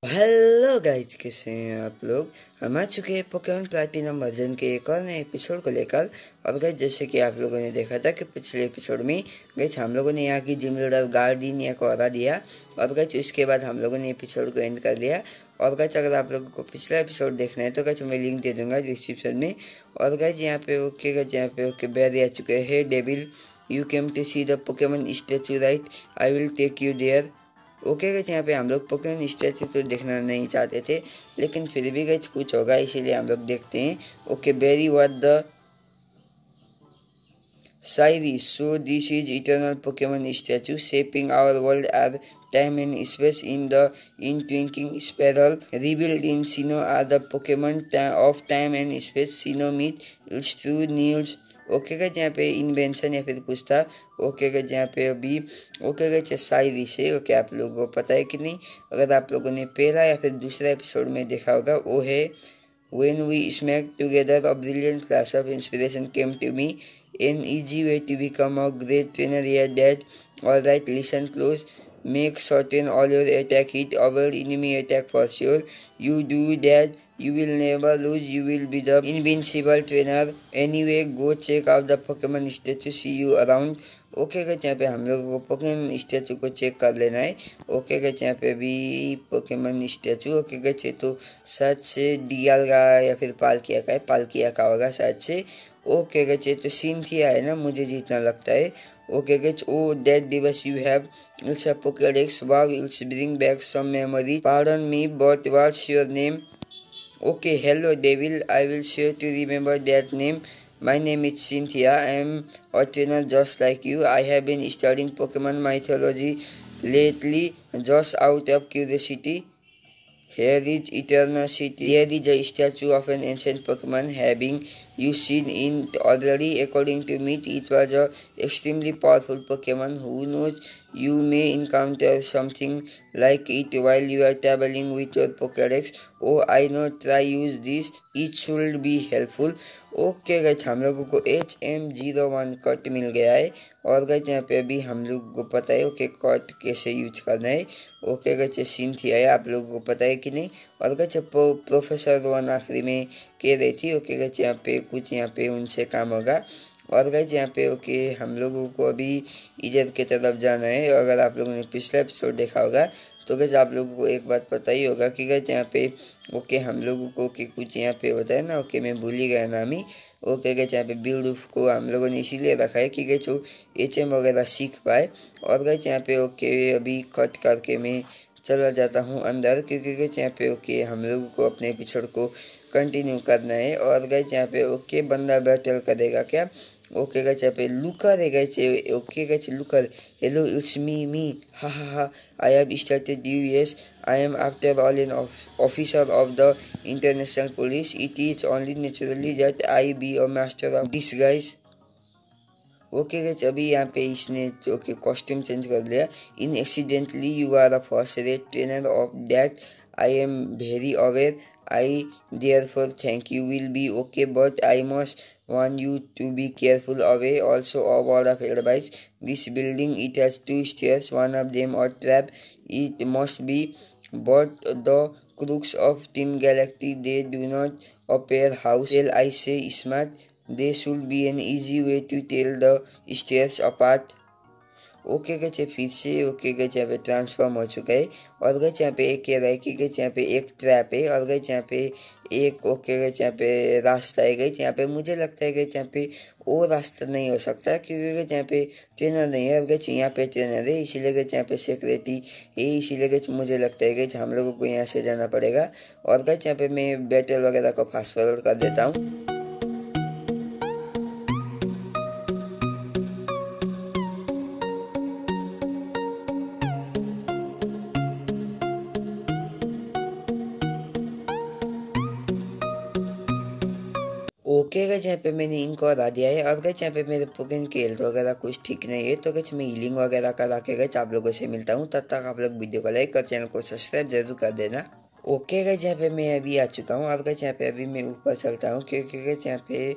Hello guys, कैसे हैं आप लोग। हम आ चुके हैं पोकेमॉन प्लैटिनम वर्जन के एक और नए एपिसोड को लेकर। और गाइज, जैसे कि आप लोगों ने देखा था कि पिछले एपिसोड में गाइज हम लोगों ने यहाँ की जिम लीडर गार्डिनिया को हरा दिया। और गाइज उसके बाद हम लोगों ने एपिसोड को एंड कर दिया। और गाइज अगर आप लोगों को पिछला एपिसोड देखना है तो गाइज मैं लिंक दे दूँगा डिस्क्रिप्शन में। और गाइज यहाँ पे ओके गाइज, यहाँ पे ओके बैरी आ चुके हैं। Devil, you came to see the Pokemon statue right, I will take you there. Okay guys, यहाँ पे हम लोग पोकेमॉन स्टैचू तो देखना नहीं चाहते थे, लेकिन फिर भी गैस कुछ होगा इसीलिए हम लोग देखते हैं। ओके बेरी व्हाट द शायरी, so this is eternal Pokemon statue shaping our world at time and space in twinkling sparrow rebuilt in Sinnoh are the Pokemon of time and space. Sinnoh meet it's through Neils। Okay guys, यहाँ पे invention या फिर कुछ था। Okay guys, यहाँ पे अभी okay gas शायरी से ओके आप लोगों को पता है कि नहीं। अगर आप लोगों ने पहला या फिर दूसरा एपिसोड में देखा होगा, वो है When we smacked together a brilliant flash of inspiration came to me, an easy way to become a great trainer here that, alright, listen close, make certain all your attack hit our enemy attack for sure. You do that, you will never lose, you will be the invincible trainer. Anyway, go check out the Pokemon statue, see you around। Okay guys, यहाँ पे हम लोगों को Pokemon statue को check कर लेना है। Okay guys, यहाँ पे भी पोकेमॉन स्टैचू ओके गैस, ये तो शायद से डियल का या फिर पालकिया का है, पालकिया का होगा शायद से। ओके गैस, ये तो सिंथिया है ना, मुझे जितना लगता है। Okay guys, oh that device you have, it's a Pokedex, wow it's bring back some memory, pardon me but what's your name. Okay, hello Devil, I will sure to remember that name. My name is Cynthia. I am a trainer just like you. I have been studying Pokemon mythology lately, just out of curiosity. Here is Eternal City. Here is a statue of an ancient Pokemon. Having you seen it already? According to me, it was a extremely powerful Pokemon. Who knows? You may encounter something like it while you are traveling with your Pokédex. Oh, I know. Try use this. It should be helpful. Okay guys, हम लोगों को HM01 cut मिल गया है। और guys यहाँ पे अभी हम लोगों को पता है ओके कट कैसे यूज करना है। ओके गाइस, सिंथिया है, आप लोगों को पता है कि नहीं। और गाइस प्रोफेसर वन आखिरी में कह रही थी ओके गाइस, यहाँ पे कुछ यहाँ पे उनसे काम होगा। और गाइस यहाँ पे ओके हम लोगों को अभी इधर की तरफ जाना है। अगर आप लोगों ने पिछला एपिसोड देखा होगा तो गाइस आप लोगों को एक बात पता ही होगा कि गाइस यहाँ पे ओके हम लोगों को ओके कुछ यहाँ पे होता है ना। ओके मैं भूल ही गया नाम ही। ओके गाइस, यहाँ पे बिल्डूफ को हम लोगों ने इसीलिए रखा है कि गाइस वो HM वगैरह सीख पाए। और गाइस यहाँ पे ओके अभी कट करके मैं चला जाता हूँ अंदर, क्योंकि गाइस यहाँ पे ओके हम लोगों को अपने एपिसोड को कंटिन्यू करना है। और गाइस यहाँ पे ओके बंदा बैटल करेगा क्या। ओके गाइस, यहाँ पे लुकर है guys. Okay guys looker, hello it's me हा हा हा, I have started US, I am after all an officer of the international police. It is only naturally that I be a master of disguise। Okay guys, अभी यहाँ पे इसने okay costume change कर लिया। In accidentally you are the first red trainer of that, I am very aware, I therefore thank you, will be okay but I must want you to be careful away. Also a word of advice, this building it has 2 stairs, one of them a trap, it must be, but the crooks of Team Galactic they do not appear house. Shall I say smart? There should be an easy way to tell the stairs apart। Okay गच फिर से okay गच यहाँ पे transform हो चुका है। और गच यहाँ पे एक कह रहा है कि गच यहाँ पे एक ट्रैप है। और गच यहाँ पे एक ओके गच यहाँ पे रास्ता है। गच यहाँ पे मुझे लगता है गच यहाँ पे वो रास्ता नहीं हो सकता, क्योंकि गच यहाँ पे ट्रेनर नहीं है। और गच यहाँ पे ट्रेनर है, इसीलिए गच यहाँ पे सिक्योरिटी है, इसीलिए गच मुझे लगता है गच हम लोगों को यहाँ से जाना पड़ेगा। और गच यहाँ पे मैं बैटल वगैरह को फास्ट फॉरवर्ड कर देता हूँ। ओके गाइस, यहाँ पे मैंने इनको हरा दिया है। और गाइस यहाँ पे मेरे पोकेमॉन की हेल्थ वगैरह कुछ ठीक नहीं है, तो गाइस मैं हीलिंग वगैरह करा के गाइस आप लोगों से मिलता हूँ। तब तक आप लोग वीडियो को लाइक और चैनल को सब्सक्राइब जरूर कर देना। ओके गाइस, यहाँ पे मैं अभी आ चुका हूँ। और गाइस यहाँ पे अभी मैं ऊपर चलता हूँ, क्योंकि गाइस यहाँ पे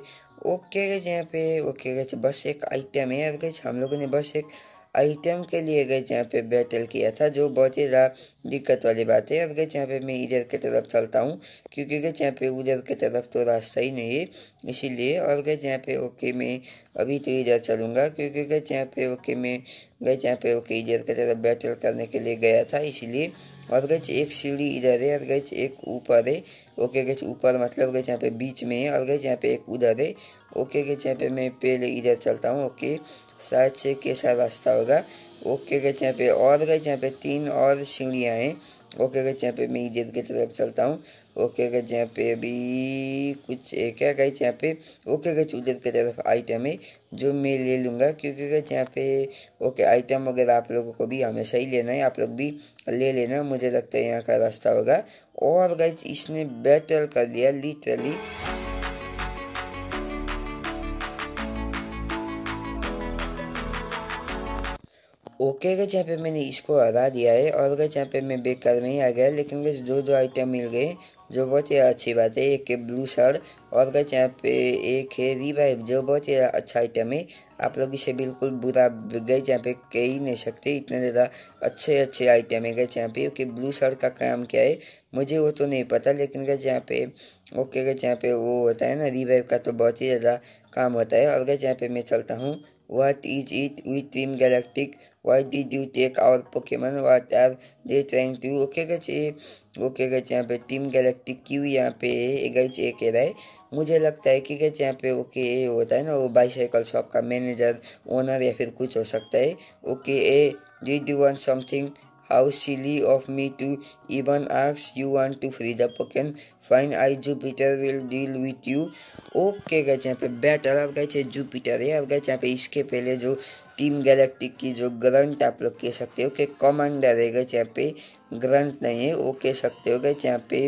ओके गाइस यहाँ पे ओके गाइस बस एक आइटम है। और गाइस हम लोगों ने बस एक आइटम के लिए गैस यहाँ पे बैटल किया था, जो बहुत ही ज़्यादा दिक्कत वाली बात है। और गैस यहाँ पे मैं इधर की तरफ चलता हूँ, क्योंकि गैस यहाँ पे उधर की तरफ तो रास्ता ही नहीं है इसीलिए। और गैस यहाँ पे ओके मैं अभी तो इधर चलूँगा, क्योंकि गैस यहाँ पे ओके मैं गैस यहाँ पे ओके इधर की तरफ बैटल करने के लिए गया था इसीलिए। और गैस एक सीढ़ी इधर है और गैस एक ऊपर है। ओके गैस ऊपर मतलब गैस यहाँ पे बीच में है, और गैस यहाँ पे एक उधर है। ओके गैस यहाँ पे मैं पहले इधर चलता हूँ। ओके शायद से कैसा रास्ता होगा। ओके गैस यहाँ पे और गैस यहाँ पे 3 और सीढ़ियाँ हैं। ओके गैस यहाँ पे मैं इधर की तरफ चलता हूँ। ओके गैस यहाँ पे अभी कुछ है क्या गैस यहाँ पे। ओके गैस उधर की तरफ आइटम है जो मैं ले लूँगा, क्योंकि गैस यहाँ पे ओके आइटम वगैरह आप लोगों को भी हमेशा ही लेना है, आप लोग भी ले लेना। मुझे लगता है यहाँ का रास्ता होगा। और गैस इसने बैटल कर दिया लिटरली। ओके गैस यहाँ पे मैंने इसको हरा दिया है और गैस यहाँ पे मैं बेकार में ही आ गया, लेकिन गैस दो आइटम मिल गए जो बहुत ही अच्छी बात है। एक है ब्लू शर्ट और गैस यहाँ पे एक है रिवाइव, जो बहुत ही अच्छा आइटम है। आप लोग इसे बिल्कुल बुरा गैस यहाँ पे कह ही नहीं सकते, इतने ज़्यादा अच्छे आइटम है गैस यहाँ पे। ओके ब्लू शर्ट का काम क्या है मुझे वो तो नहीं पता, लेकिन गैस यहाँ पे ओके गैस यहाँ पे वो होता है ना रिवाइव का, तो बहुत ही ज़्यादा काम होता है। और गैस यहाँ पे मैं चलता हूँ। What is it with Team Galactic? Why did you take our Pokemon? What are they trying to? Okay गच यहाँ पे टीम गैलेक्टिक क्यों यहाँ पे गच ये कह रहा है। मुझे लगता है कि गच यहाँ पे ओके होता है ना वो बाईसाइकिल शॉप का मैनेजर ओनर या फिर कुछ हो सकता है। Okay A did you want something? How silly of me to even ask. You want to free the Pokemon? Fine, I Jupiter will deal with you. Okay guys यहाँ पे battle अब गए जुपिटर है। अब गए यहाँ पे इसके पहले जो टीम गैलेक्टिक की जो ग्रंट आप लोग कह सकते हो कि कमांडर है गैस यहाँ पे, ग्रंट नहीं है वो कह सकते हो गैस यहाँ पे।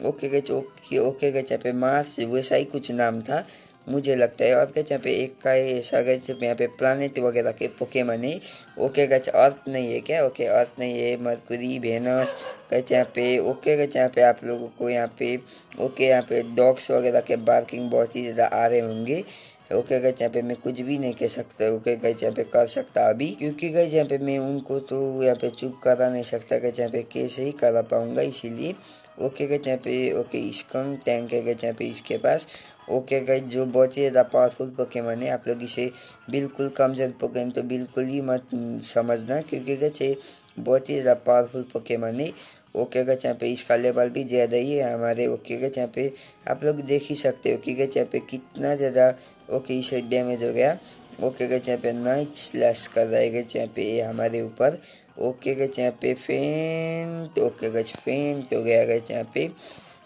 ओके गैस ओके गैस यहाँ पे मार्स वैसा ही कुछ नाम था मुझे लगता है। और गैस यहाँ पे एक का ऐसा गैस यहाँ पे प्लानिट वगैरह के पोकेमन है। ओके गैस अर्थ नहीं है क्या? ओके अर्थ नहीं है, मरकुरी वेनस गैस यहाँ पे। ओके गैस यहाँ पे आप लोगों को यहाँ पे ओके यहाँ पे डॉग्स वगैरह के बार्किंग बहुत ही ज़्यादा आ रहे होंगे। ओके गैस यहाँ पे मैं कुछ भी नहीं कह सकता। ओके गैस यहाँ पे कर सकता अभी, क्योंकि गैस यहाँ पे मैं उनको तो यहाँ पे चुप करा नहीं सकता गैस यहाँ पे कैसे ही करा पाऊँगा इसीलिए। ओके गैस यहाँ पे ओके स्कंक टैंक है गैस यहाँ पे इसके पास। ओके गैस जो बहुत ही ज़्यादा पावरफुल पोकेमन है, आप लोग इसे बिल्कुल कमज़ोर पोकेमन तो बिल्कुल ही मत समझना, क्योंकि गैस ये बहुत ही ज़्यादा पावरफुल पोकेमन है। ओके गैस यहाँ पे इसका लेवल भी ज़्यादा ही है हमारे। ओके गैस यहाँ पे आप लोग देख ही सकते हो कि गैस यहाँ पे कितना ज़्यादा ओके इसे डैमेज हो गया। ओके गैस यहाँ पे नाइट स्लैश कर रहा है गैस यहाँ पे हमारे ऊपर। ओके गैस यहाँ पे फेंट ओके गैस फेंट हो गया गैस यहाँ पे।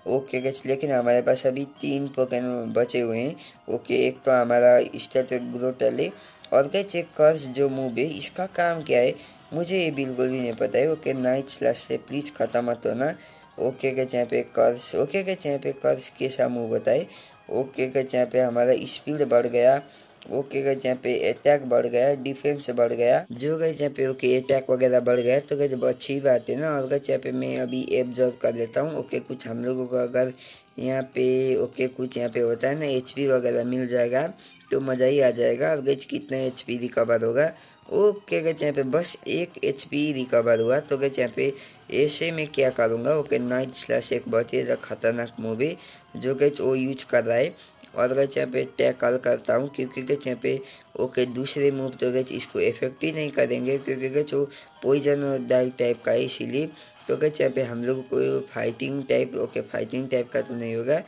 ओके गैस लेकिन हमारे पास अभी 3 पोकेमन बचे हुए हैं। ओके एक तो हमारा स्टैटिक ग्रोटल है और गैस एक कर्स जो मूव है इसका काम क्या है मुझे ये बिल्कुल भी नहीं पता है। ओके नाइट स्लैश से प्लीज़ ख़त्म मत होना। ओके गैस यहाँ पे कर्स ओके गैस यहाँ पे कर्स कैसा मूव होता है। ओके गैस यहाँ पे हमारा स्पीड बढ़ गया। ओके गैस यहाँ पे अटैक बढ़ गया, डिफेंस बढ़ गया, जो गैस यहाँ पे ओके अटैक वगैरह बढ़ गया तो गैस बहुत अच्छी बात है ना। और गैस यहाँ पे मैं अभी एब्जॉर्व कर लेता हूँ। ओके कुछ हम लोगों को अगर यहाँ पे ओके कुछ यहाँ पे होता है ना एचपी वगैरह मिल जाएगा तो मज़ा ही आ जाएगा। और गैस कितना एचपी रिकवर होगा? ओके गैस यहाँ पे बस 1 एचपी रिकवर हुआ। तो गैस यहाँ पे ऐसे में क्या करूँगा। ओके नाइट स्लैश एक बहुत ही ज़्यादा खतरनाक मूव है जो गैस वो यूज कर रहा है। और गैस यहाँ पे टैकल करता हूँ, क्योंकि गैस यहाँ पे ओके दूसरे मूव तो गैस इसको इफेक्ट ही नहीं करेंगे, क्योंकि गैस वो पॉइजन और डाई टाइप का है इसीलिए। तो गैस यहाँ पे हम लोगों को फाइटिंग टाइप का तो नहीं होगा।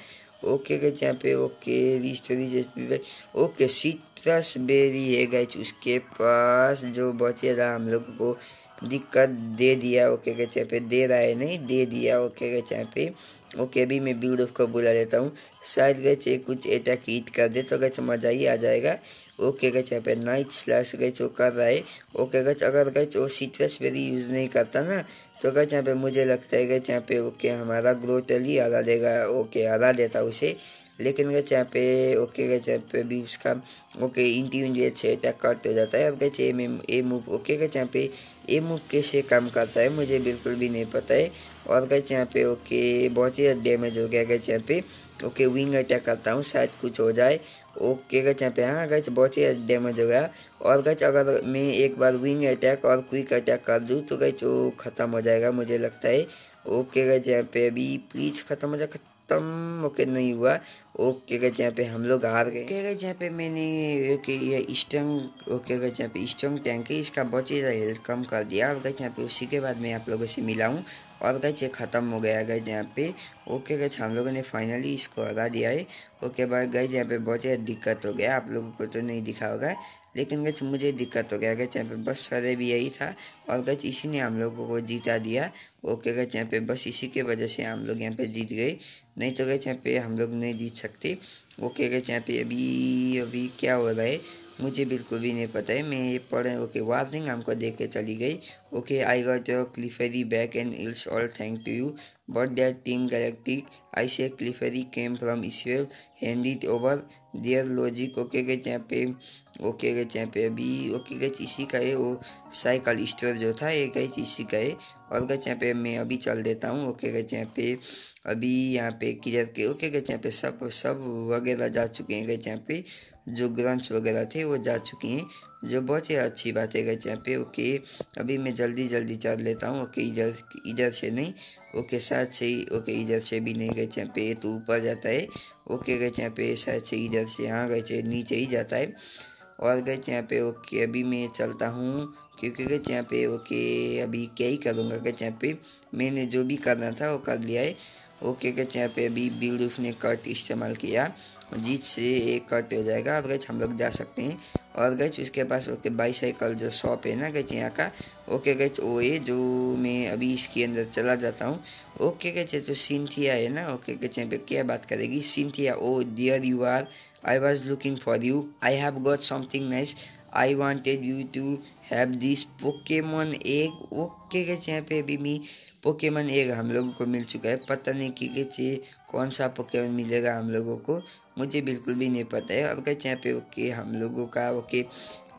ओके गैस यहाँ पे ओके रिस्टोरेज ओके सिट्रस बेरी है गैस उसके पास, जो बहुत ही ज़्यादा हम लोगों को दिक्कत दे दिया। ओके गैस यहाँ पे दे रहा है नहीं दे दिया। ओके गैस यहाँ पे ओके अभी मैं बिल्ड को बुला लेता हूँ, शायद गैस ये कुछ अटैक हिट कर दे तो गैस मज़ा ही आ जाएगा। ओके गैस यहाँ पे नाइट स्लैश गैस वो कर रहा है। ओके गैस अगर गैस वो सिट्रस बेरी यूज़ नहीं करता ना तो गैस यहाँ पे मुझे लगता है गैस यहाँ पे ओके हमारा ग्रोटल ही हरा देगा। ओके हरा देता उसे, लेकिन गैस यहाँ पे ओके गैस यहाँ पे भी उसका ओके इंटीविजुअल से अटैक कट हो जाता है। और गैस ए मूव ओके गैस यहाँ पे ए मूव कैसे काम करता है मुझे बिल्कुल भी नहीं पता है। और गाइस यहाँ पे ओके बहुत ही डैमेज हो गया गाइस यहाँ पे। ओके विंग अटैक करता हूँ, शायद कुछ हो जाए। ओके गाइस यहाँ पे हाँ गाइस बहुत ही डैमेज हो गया। और गाइस अगर मैं एक बार विंग अटैक और क्विक अटैक कर दूँ तो गाइस वो ख़त्म हो जाएगा मुझे लगता है। ओके गाइस यहाँ पे अभी प्लीज़ ख़त्म हो जाए, ख़त्म। ओके नहीं हुआ। ओके गाइस यहाँ पे हम लोग हार गए। ओके गाइस यहाँ पे मैंने ओके ये स्ट्रंग ओके गाइस यहाँ पे स्ट्रंग टैंक है, इसका बहुत ही हेल्थ कम कर दिया। और गाइस यहाँ पे उसी के बाद मैं आप लोगों से मिला हूँ और गाइस ये ख़त्म हो गया गाइस यहाँ पे। ओके गाइस हम लोगों ने फाइनली इसको हरा दिया है। ओके बाय गाइस यहाँ पे बहुत ही दिक्कत हो गया, आप लोगों को तो नहीं दिखा होगा लेकिन गाइस मुझे दिक्कत हो गया गाइस यहाँ पे। बस सरे भी यही था और गाइस इसी ने हम लोगों को जीता दिया। ओके गाइस यहाँ पे बस इसी के वजह से हम लोग यहाँ पे जीत गए, नहीं तो गाइस यहाँ पे हम लोग नहीं जीत सकते। ओके गाइस यहाँ पे अभी अभी क्या हो रहा है मुझे बिल्कुल भी नहीं पता है, मैं ये पढ़े। ओके वार्निंग हमको देख के चली गई। Okay I got your Clefairy back and it's all thank to you but that Team Galactic I say Clefairy came from इसवेल hand it over there logic. Okay गए यहाँ पे ओके गए यहाँ पे अभी ओके गए इसी का है वो साइकिल स्टोर जो था ये गए इसी का है। और गए यहाँ पे मैं अभी चल देता हूँ। ओके गए यहाँ पे अभी यहाँ पे किधर के ओके गए यहाँ पे सब सब वगैरह जा चुके हैं गए यहाँ पे, जो ग्रंथ्स वगैरह थे वो जा चुके हैं, जो बहुत ही अच्छी बात है गए यहाँ पे। ओके अभी मैं जल्दी जल्दी चल लेता हूँ। ओके इधर इधर से नहीं, ओके शायद से ही ओके इधर से भी नहीं गए यहाँ पे, ये तो ऊपर जाता है। ओके गए यहाँ पे शायद से इधर से हाँ गए नीचे ही जाता है। और गए यहाँ पे ओके अभी मैं चलता हूँ क्योंकि गए यहाँ पे ओके अभी क्या ही करूँगा गए यहाँ पे, मैंने जो भी करना था वो कर लिया है। ओके गए यहाँ पे अभी बिल्डूफ ने कट इस्तेमाल किया जिससे एक कट हो जाएगा और गैस हम लोग जा सकते हैं। और गैस उसके पास ओके बाईसाइकिल जो शॉप है ना गैस यहाँ का, ओके गैस वो है जो मैं अभी इसके अंदर चला जाता हूँ। ओके गैस तो सिंथिया है ना, ओके गैस यहाँ पे क्या बात करेगी Cynthia. Oh dear you are, I was looking for you, I have got something nice, I wanted you to have this Pokemon egg. Okay guys यहाँ पे अभी मैं पोकेमॉन एग हम लोगों को मिल चुका है, पता नहीं कि गैस कौन सा पोकेमॉन मिलेगा हम लोगों को, मुझे बिल्कुल भी नहीं पता है। और गैस यहाँ पे ओके हम लोगों का ओके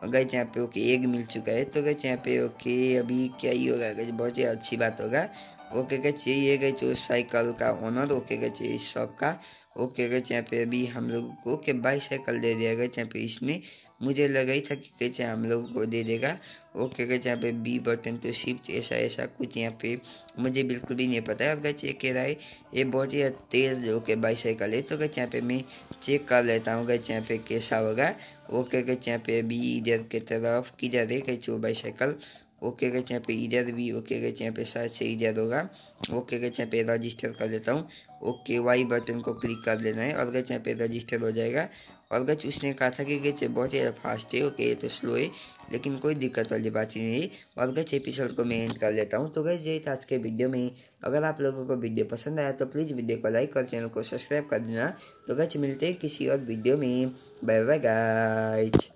गैस यहाँ पे ओके एग मिल चुका है, तो गैस यहाँ पे ओके अभी क्या ही होगा गैस, बहुत ही अच्छी बात होगा। ओके गैस यही है गैस जो साइकिल का ओनर, ओके गैस इस शॉप का। ओके गैस यहाँ पे अभी हम लोगों को ओके बाईसाइकिल दे दिया गया यहाँ पे इसने, मुझे लगा ही था कि कैसे हम लोगों को दे देगा। ओके गैस यहाँ पे बी बटन तो शिफ्ट ऐसा ऐसा कुछ यहाँ पे मुझे बिल्कुल भी नहीं पता है। और गैस ये कह रहा है ये बहुत ही तेज़ ओके बाईसाइकिल है, तो गैस यहाँ पे मैं चेक कर लेता हूँ गैस यहाँ पे कैसा होगा। ओके गैस यहाँ पे अभी इधर की तरफ किधर है गैस वो बाईसाइकिल, ओके गैस यहाँ पे इधर भी ओके गैस यहाँ पे शायद से इधर होगा। ओके गैस यहाँ पे रजिस्टर कर लेता हूँ, ओके वाई बटन को क्लिक कर लेना है और गैस यहाँ पे रजिस्टर हो जाएगा। और गैस उसने कहा था कि गैस बहुत ही फास्ट है, ओके ये तो स्लो है लेकिन कोई दिक्कत वाली बात ही नहीं है। और गैस एपिसोड को मैं एंड कर लेता हूँ। तो गैस यही था आज के वीडियो में, अगर आप लोगों को वीडियो पसंद आया तो प्लीज़ वीडियो को लाइक और चैनल को सब्सक्राइब कर देना। तो गैस मिलते हैं किसी और वीडियो में, बाय बाय गाइस।